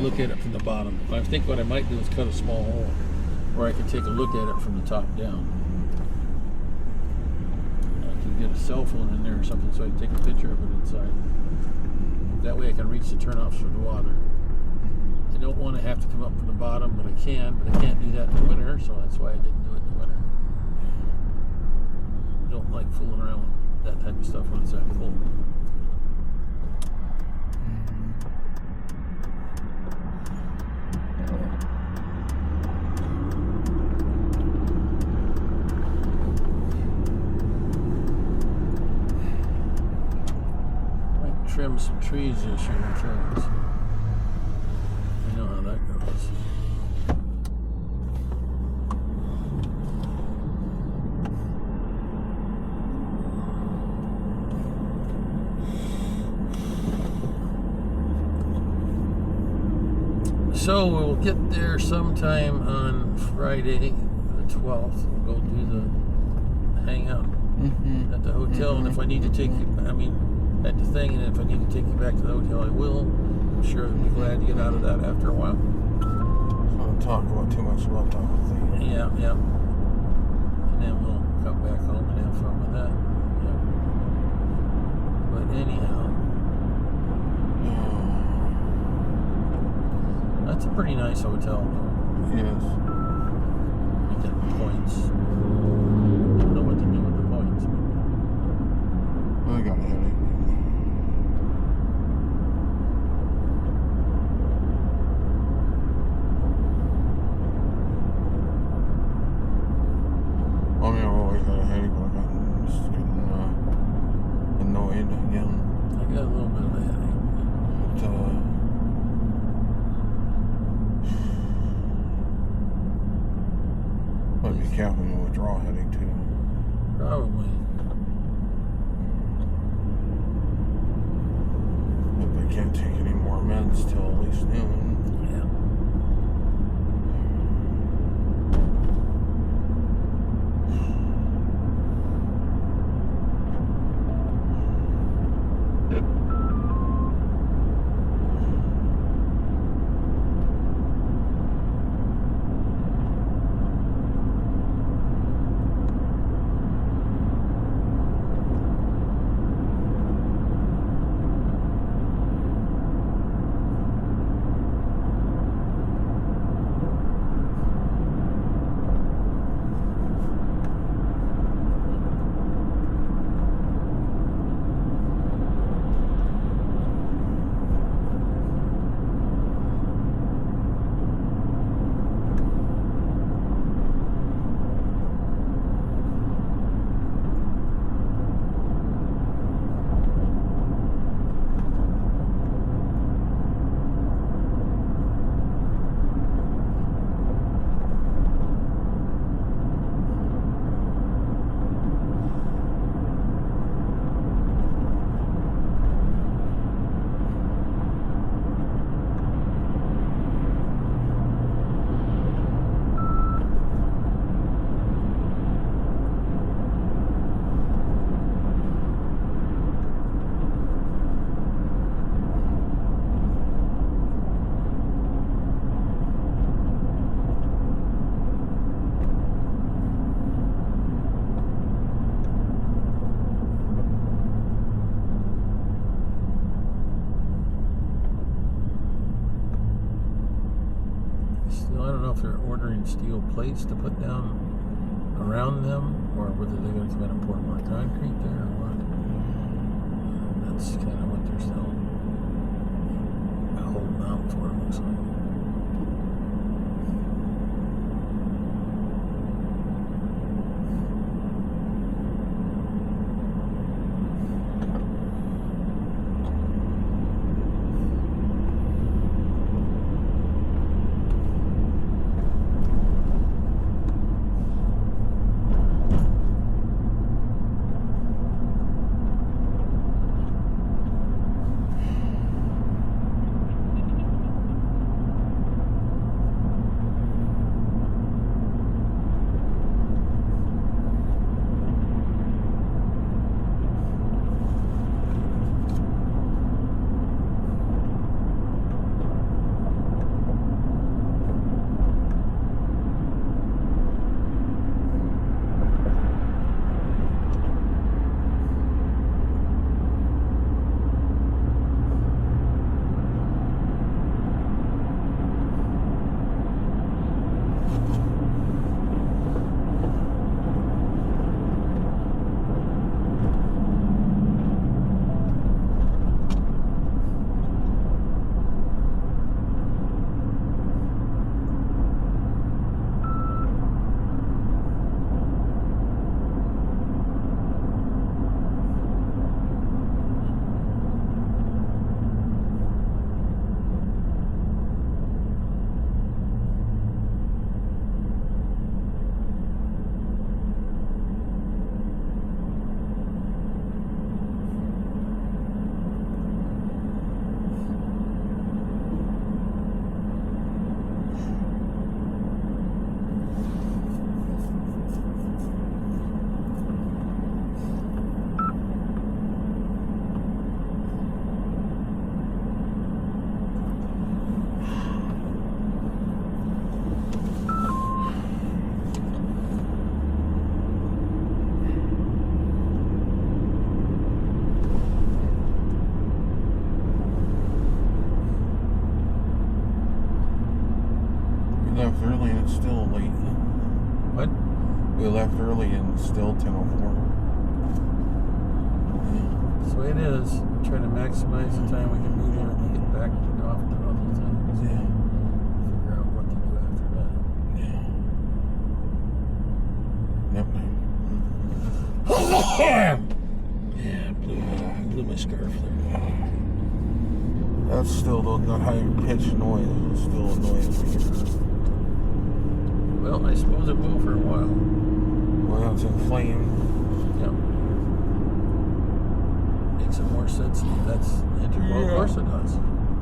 look at it from the bottom. I think what I might do is cut a small hole where I can take a look at it from the top down. I can get a cell phone in there or something so I can take a picture of it inside. That way I can reach the turnoffs for the water. I don't want to have to come up from the bottom, but I can. But I can't do that in the winter, so that's why I didn't do it in the winter. I don't like fooling around with that type of stuff when it's that full. Trim some trees this year, trees. You know how that goes. So we'll get there sometime on Friday, the 12th. We'll go do the hangout at the hotel, and if I need to take you, at the thing, and if I need to take you back to the hotel, I will. I'm sure I'd be glad to get out of that after a while. So don't talk about too much about that whole thing. Yeah. And then we'll come back home and have fun with that. Yeah. But anyhow, that's a pretty nice hotel, though. Yes. We get points. I don't know what to do with the points. I got a headache. I've always got a headache, but I'm just getting annoyed again. I got a little bit of a headache. Might be capping a withdrawal headache too. Probably. But they can't take any more meds till at least noon. Yeah. I don't know if they're ordering steel plates to put down around them, or whether they're going to come in and pour more concrete there or what. That's kind of what they're still holding out for, it looks like. left early and it's still late. What? We left early and it's still 10:04. That's the way it is. We're trying to maximize the time we can be here and get back off to other things. Yeah. Figure out what to do after that. Yeah. Yeah, blew my scarf there. That's still that high pitched noise. It's still annoying me. Well, I suppose it will for a while. Well, it's inflamed. Yep. Makes it more sensitive. That's integral. Well, of course it does.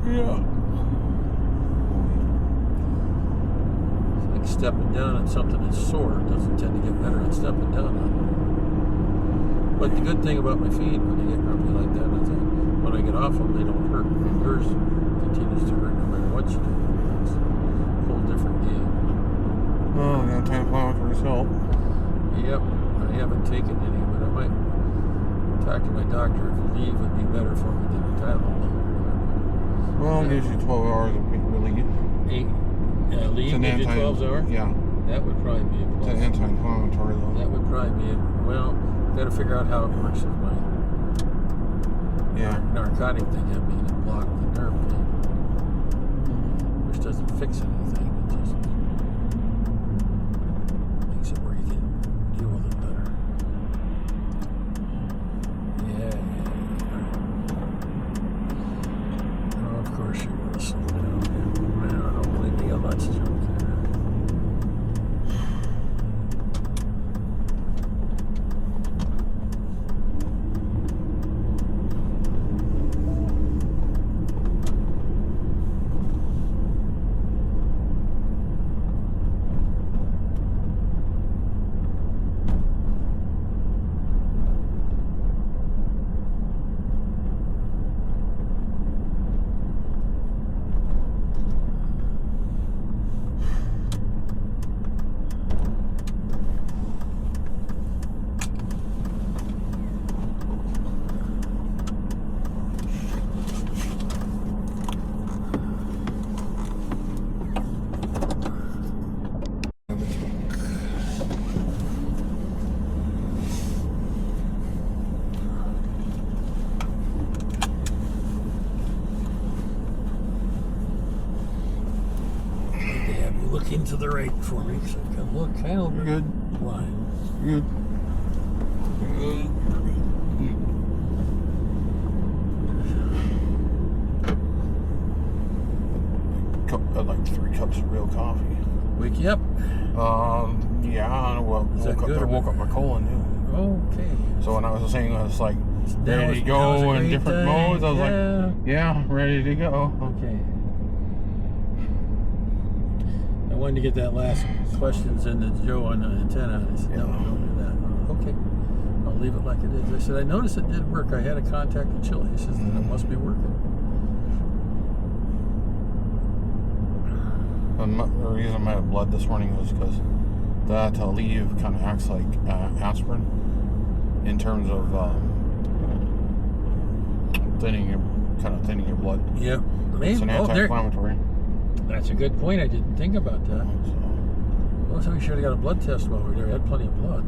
Yeah. It's like stepping down on something that's sore. It doesn't tend to get better at stepping down on it. But the good thing about my feet, when they get grumpy like that, is that when I get off them, they don't hurt. And yours continues to hurt no matter what you do. It's a whole different game. Oh, the anti-inflammatory salt. Yep, I haven't taken any, but I might talk to my doctor if leave would be better for me than the Tylenol. Well, it gives you 12 hours of relief. Leave gives you 12 hours? Yeah. That would probably be a plus. It's an anti-inflammatory though. That would probably be well, got to figure out how it works with my narcotic thing. I mean, it blocked the nerve pain, which doesn't fix anything. It just makes it where you can deal with it better. Yeah. Oh, of course you're going to slow down. Man, I don't believe me. I'm not joking. Look into the right for me, so I can look kind of good line. Good. I'd like 3 cups of real coffee. Wake you up? Yeah. Well, I woke up my colon too. Okay. So when I was saying I was like ready to go in different modes, I was like, yeah, ready to go. Okay. I wanted to get that last questions in to Joe on the antenna. I said, no, don't do that. Okay. I'll leave it like it is. I said, I noticed it did work. I had a contact with Chile. He says, then it must be working. The reason I had blood this morning was because that leave kind of acts like aspirin in terms of thinning your blood. Yep. It's an anti-inflammatory. That's a good point. I didn't think about that. Well, so we should have got a blood test while we were there. We had plenty of blood.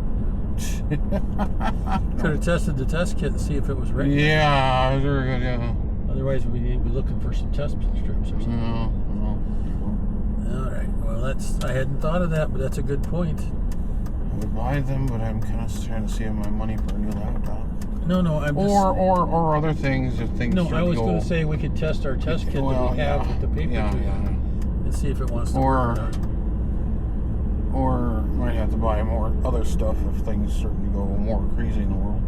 Could have tested the test kit and see if it was ready. Yeah, very good. Yeah. Otherwise, we'd be looking for some test strips or something. No. All right. Well, I hadn't thought of that, but that's a good point. I would buy them, but I'm kind of trying to save my money for a new laptop. No, I'm just... Or other things if things. No, I was going to say we could test our test kit that we have with the paper and see if it wants to work or might have to buy more other stuff if things start to go more crazy in the world.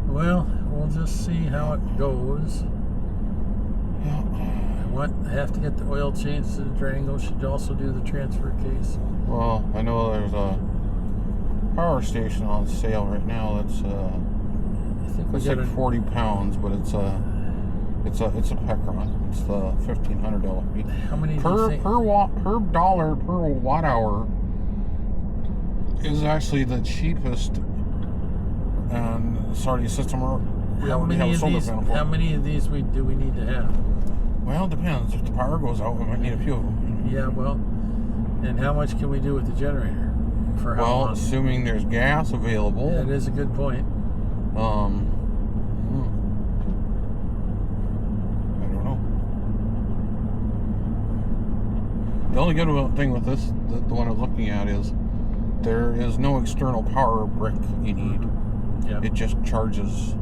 Well, we'll just see how it goes. Yeah. I have to get the oil changed to the Durango. Should also do the transfer case. Well, I know there's a power station on sale right now. That's it's like 40 pounds, but it's a Pecron. It's the $1,500 fee. How many per dollar per watt hour is actually the cheapest. And sorry, system. How many of these do we need to have? Well, it depends. If the power goes out, we might need a few of them. Yeah, well, And how much can we do with the generator? For how long? Assuming there's gas available. That is a good point. I don't know. The only good thing with this, the one I was looking at, is there is no external power brick you need. Yeah. It just charges.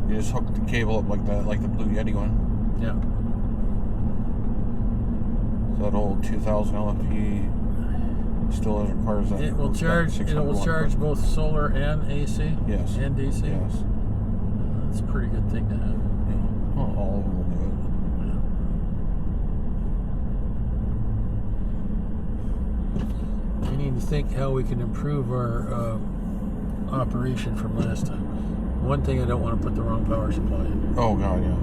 You just hook the cable up like that, like the Blue Yeti one. Yeah. That old 2000 LFP still requires that. It will charge. It will charge both solar and AC. Yes. And DC. Yes. That's a pretty good thing to have. Yeah. Well, all of them will do it. We need to think how we can improve our operation from last time. One thing, I don't want to put the wrong power supply in. Oh God, yeah.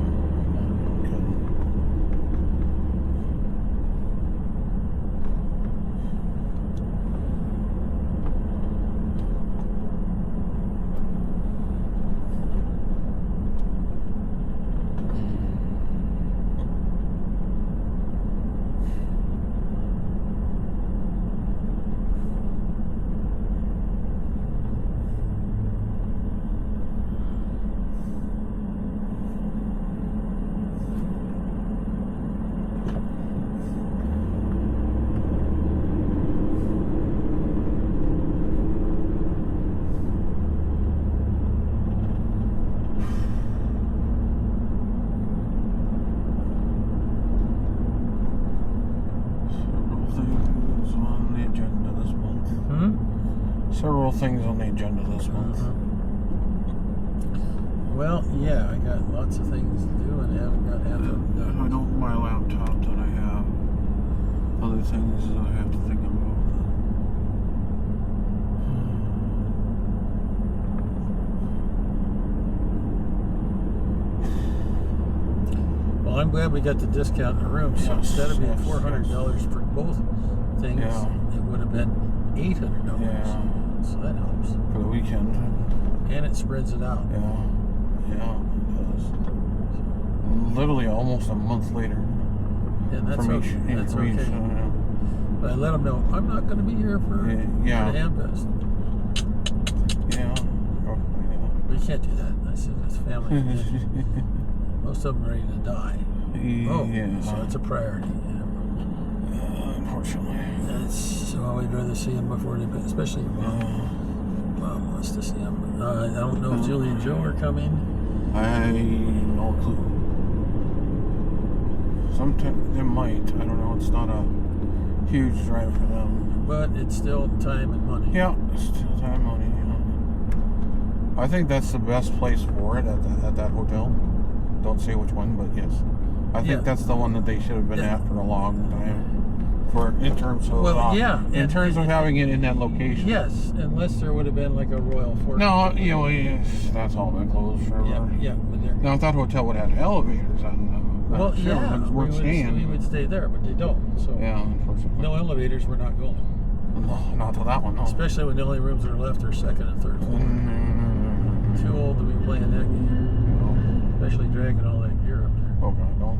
Several things on the agenda this month. Well, yeah, I got lots of things to do and haven't got half of them done. I know my laptop that I have. Other things that I have to think about. Well, I'm glad we got the discount in the room. So instead of being $400 for both things, it would have been $800. Yeah. So that helps. For the weekend. And it spreads it out. Yeah. Yeah, it does. Literally almost a month later. And that's okay. That's okay. Yeah. But I let them know I'm not going to be here for the Hamfest. Yeah. Oh, yeah. We can't do that. I said it's family. Most of them are ready to die. So it's a priority. Unfortunately. So I would rather see them before they, especially your mom. Mom wants to see them. I don't know if Julie and Joe are coming. I no clue. Sometimes they might. I don't know. It's not a huge drive for them. But it's still time and money. Yeah, it's still time and money. Yeah. I think that's the best place for it at that hotel. Don't say which one, but yes. I think that's the one that they should have been at for a long time. In terms of having it in that location. Yes, unless there would have been like a Royal Fort. No, that's all been closed forever. Yeah, but now if that hotel would have elevators on, we would stay there, but they don't. So unfortunately, no elevators. We're not going. No, not to that one. No. Especially when the only rooms that are left are second and third floor. Too old to be playing that game. No. Especially dragging all that gear up there. Oh God, no.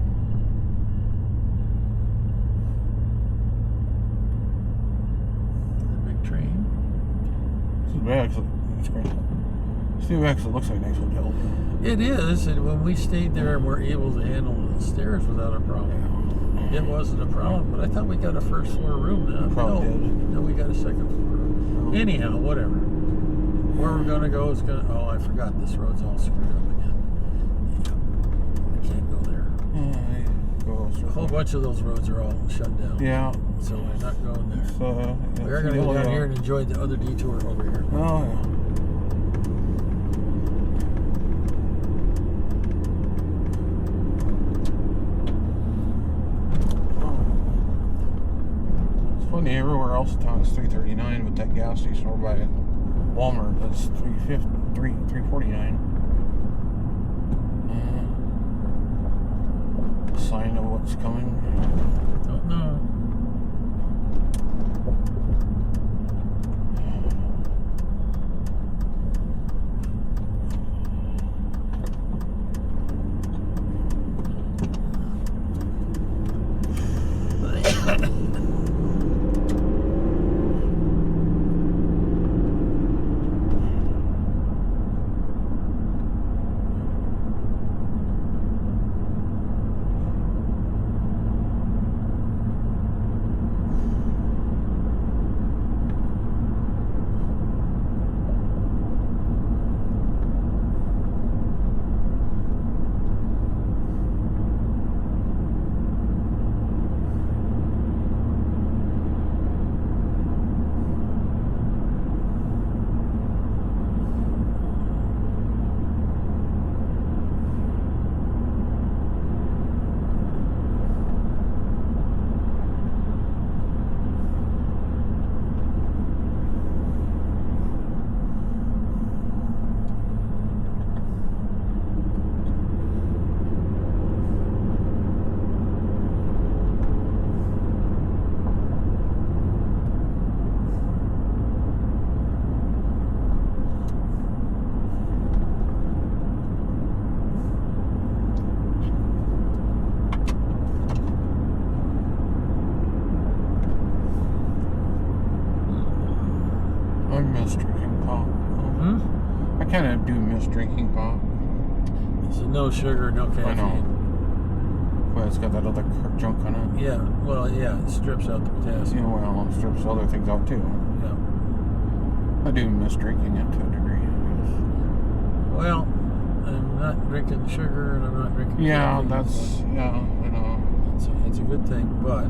Train. It actually looks like a nice hotel. It is, and when we stayed there and were able to handle the stairs without a problem, it wasn't a problem. But I thought we got a first floor room now. No, we got a second floor. Oh. Anyhow, whatever. Where we're gonna go is gonna. Oh, I forgot this road's all screwed up again. I can't go there. A whole bunch of those roads are all shut down. Yeah. So we're not going there. We're going to go down here and enjoy the other detour over here. Oh, yeah. It's funny, everywhere else in town is $3.39, but that gas station over by Walmart, that's $3.49. Sign of what's coming. Don't know. miss drinking pop. I kind of do miss drinking pop. So no sugar, no caffeine. I know. But it's got that other junk on it. Yeah, well, yeah, it strips out the potassium. Yeah, well, it strips other things out too. Yeah. I do miss drinking it to a degree. Well, I'm not drinking sugar and I'm not drinking Yeah, caffeine, I know. it's a good thing, but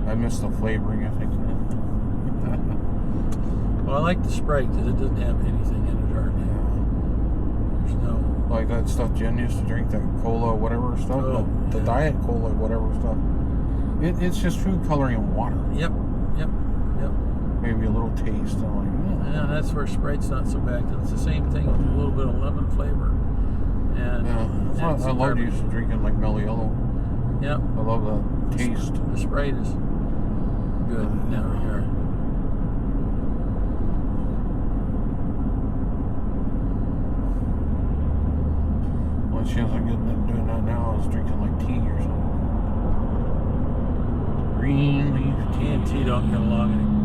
I miss the flavoring, I think. well, I like the Sprite because it doesn't have anything in it hardly. There's no... Like that stuff Jen used to drink, that cola, whatever stuff. Oh, the diet cola, whatever stuff. It's just food coloring and water. Yep. Maybe a little taste. And like, Yeah, that's where Sprite's not so bad because it's the same thing with a little bit of lemon flavor. And I love used to drinking like Mellow Yellow. Yep. I love the taste. The Sprite is good in that regard. One chance I'm getting doing that now is drinking like tea or something. Green leaf Tea and tea don't get along anymore.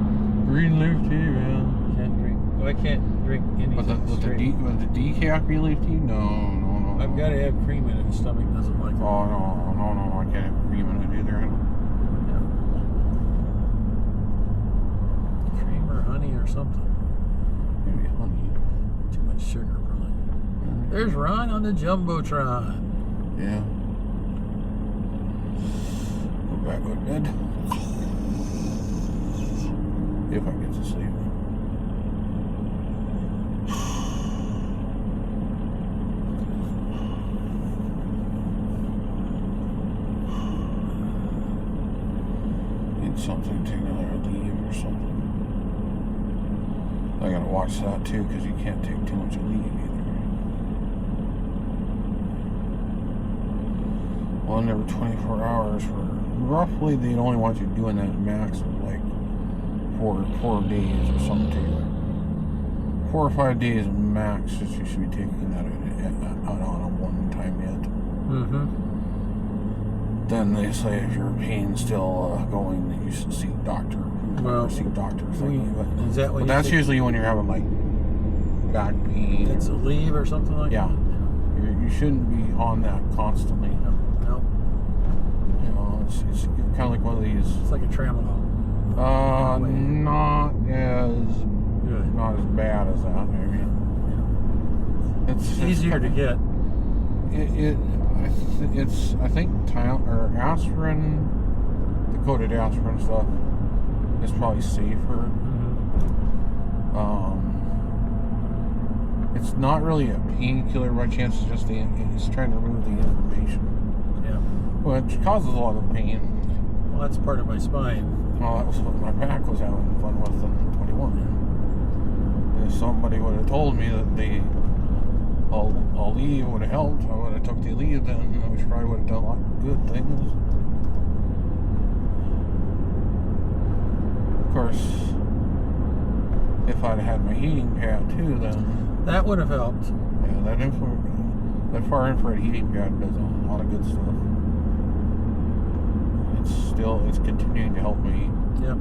Green leaf tea, man. Can't drink. Well, I can't drink anything With the decaf green leaf tea? No. I've got to have cream in it. The stomach doesn't like it. Oh, no. I can't have cream in it either. Yeah. Cream or honey or something. Maybe honey. Too much sugar, probably. There's Ron on the Jumbotron. Yeah. Go back to bed. If I get to sleep. Need something to take another leave or something. I gotta watch that too, because you can't take too much leave either. One every 24 hours for roughly, they only want you doing that max of like 4 days or something to you. 4 or 5 days max that you should be taking that out on a one-time hit. Then they say if your pain's still going, that you should seek doctor. Seek doctors. Is that what? But that's usually when you're having like back pain. It's a leave or something like that. You shouldn't be on that constantly. No. You know, it's kind of like one of these. It's like a tramadol. Not as bad as that, maybe. It's easier to get. It's I think aspirin, the coated aspirin stuff is probably safer. It's not really a painkiller by chance. It's just it's trying to remove the inflammation. Yeah. Which causes a lot of pain. Well, that's part of my spine. Well, that was what my back was having fun with in 21. If somebody would have told me that I'll leave would have helped, I would have took the leave then. I probably would have done a lot of good things. Of course, if I'd had my heating pad too, then that would have helped. Yeah, that far infrared heating pad does a lot of good stuff. It's continuing to help me. Yep.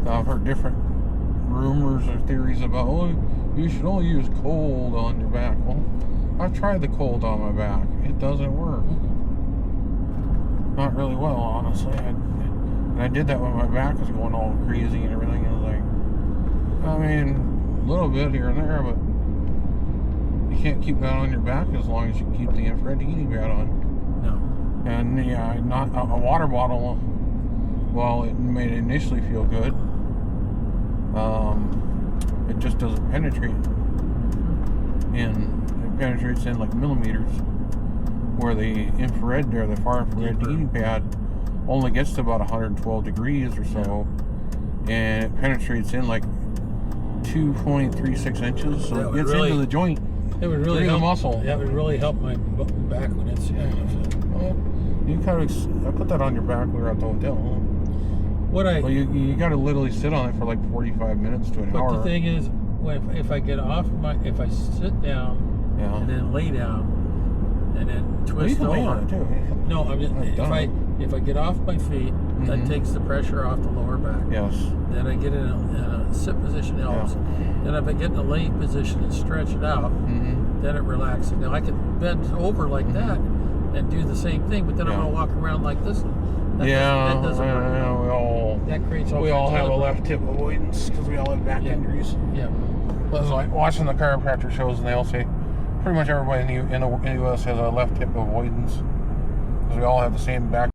I've heard different rumors or theories about, you should only use cold on your back. Well, I've tried the cold on my back. It doesn't work. Not really well, honestly. And I did that when my back was going all crazy and everything. I was like, a little bit here and there, but you can't keep that on your back as long as you keep the infrared heating pad on. No. And not a water bottle. Well, it made it initially feel good. It just doesn't penetrate. It penetrates in like millimeters. Where the infrared there, the far infrared heating pad, only gets to about 112 degrees or so, and it penetrates in like 2.36 inches, so it gets into the joint. It would really help the muscle. That would really help my back when it's. You I put that on your back when we were at the hotel. Well, you got to literally sit on it for like 45 minutes to an hour. But the thing is, if I get off if I sit down and then lay down, and then twist you can over. lay on it too. No, I'm just, if I get off my feet, that takes the pressure off the lower back. Yes. Then I get in a sit position, helps. Then if I get in a lay position and stretch it out, then it relaxes. Now I can bend over like that and do the same thing, but then I'm going to walk around like this. That doesn't work. That creates we all have a left hip avoidance because we all have back injuries. Yeah. That's like watching the chiropractor shows, and they all say pretty much everybody in the U.S. has a left hip avoidance because we all have the same back